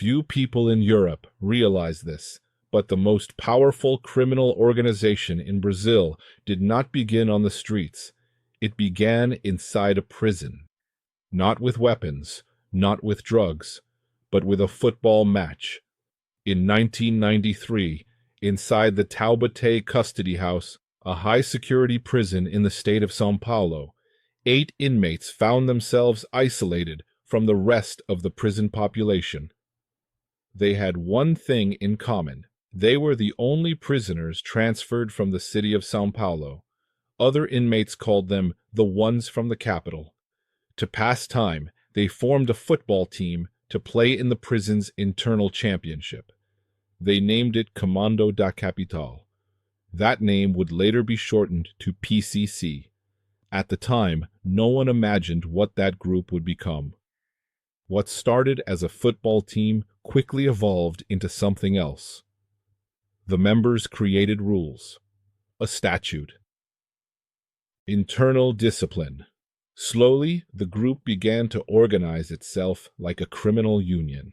Few people in Europe realize this, but the most powerful criminal organization in Brazil did not begin on the streets. It began inside a prison. Not with weapons, not with drugs, but with a football match. In 1993, inside the Taubaté custody house, a high-security prison in the state of São Paulo, 8 inmates found themselves isolated from the rest of the prison population. They had one thing in common. They were the only prisoners transferred from the city of São Paulo. Other inmates called them the ones from the capital. To pass time, they formed a football team to play in the prison's internal championship. They named it Comando da Capital. That name would later be shortened to PCC. At the time, no one imagined what that group would become. What started as a football team quickly evolved into something else. The members created rules. A statute. Internal discipline. Slowly, the group began to organize itself like a criminal union.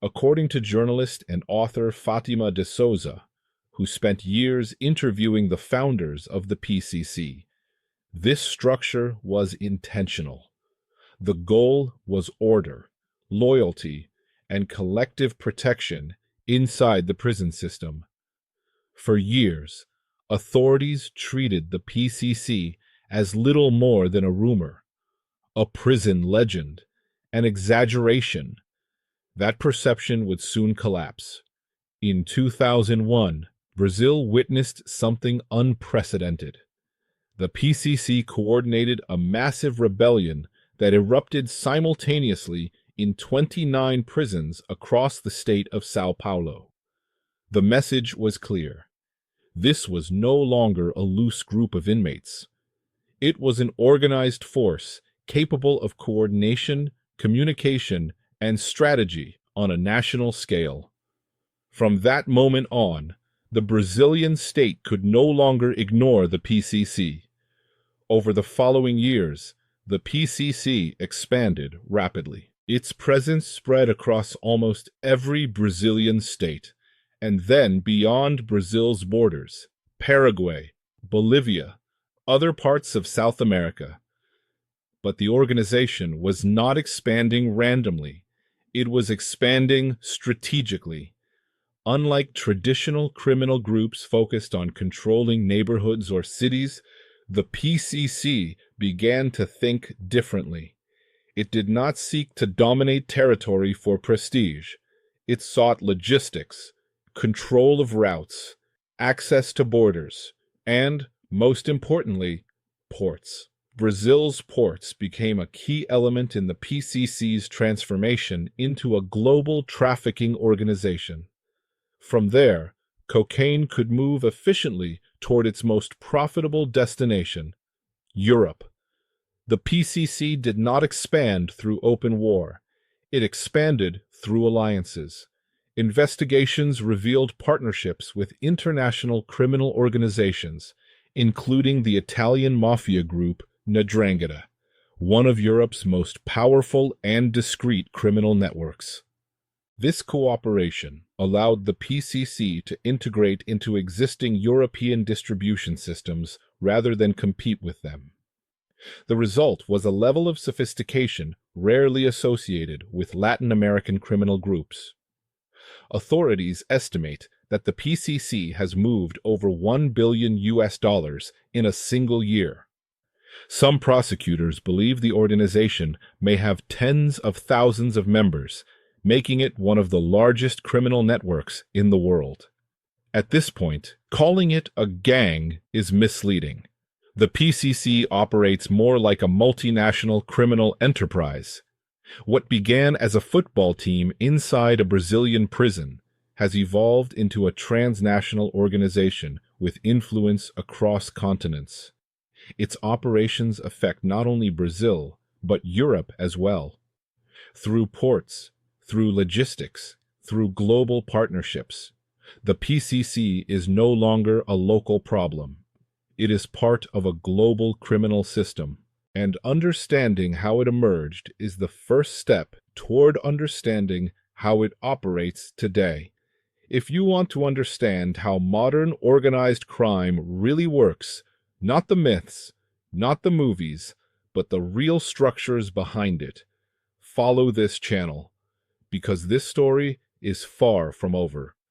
According to journalist and author Fátima de Souza, who spent years interviewing the founders of the PCC, this structure was intentional. The goal was order, loyalty, and collective protection inside the prison system. For years, authorities treated the PCC as little more than a rumor, a prison legend, an exaggeration. That perception would soon collapse. In 2001, Brazil witnessed something unprecedented. The PCC coordinated a massive rebellion that erupted simultaneously in 29 prisons across the state of São Paulo. The message was clear. This was no longer a loose group of inmates. It was an organized force capable of coordination, communication, and strategy on a national scale. From that moment on, the Brazilian state could no longer ignore the PCC. Over the following years, the PCC expanded rapidly. Its presence spread across almost every Brazilian state, and then beyond Brazil's borders, Paraguay, Bolivia, other parts of South America. But the organization was not expanding randomly. It was expanding strategically. Unlike traditional criminal groups focused on controlling neighborhoods or cities, the PCC began to think differently. It did not seek to dominate territory for prestige. It sought logistics, control of routes, access to borders, and, most importantly, ports. Brazil's ports became a key element in the PCC's transformation into a global trafficking organization. From there, cocaine could move efficiently toward its most profitable destination, Europe. The PCC did not expand through open war. It expanded through alliances. Investigations revealed partnerships with international criminal organizations, including the Italian mafia group 'Ndrangheta, one of Europe's most powerful and discreet criminal networks. This cooperation allowed the PCC to integrate into existing European distribution systems rather than compete with them. The result was a level of sophistication rarely associated with Latin American criminal groups. Authorities estimate that the PCC has moved over $1 billion in a single year. Some prosecutors believe the organization may have tens of thousands of members, making it one of the largest criminal networks in the world. At this point, calling it a gang is misleading. The PCC operates more like a multinational criminal enterprise. What began as a football team inside a Brazilian prison has evolved into a transnational organization with influence across continents. Its operations affect not only Brazil, but Europe as well. Through ports, through logistics, through global partnerships, the PCC is no longer a local problem. It is part of a global criminal system, and understanding how it emerged is the first step toward understanding how it operates today. If you want to understand how modern organized crime really works, not the myths, not the movies, but the real structures behind it, follow this channel, because this story is far from over.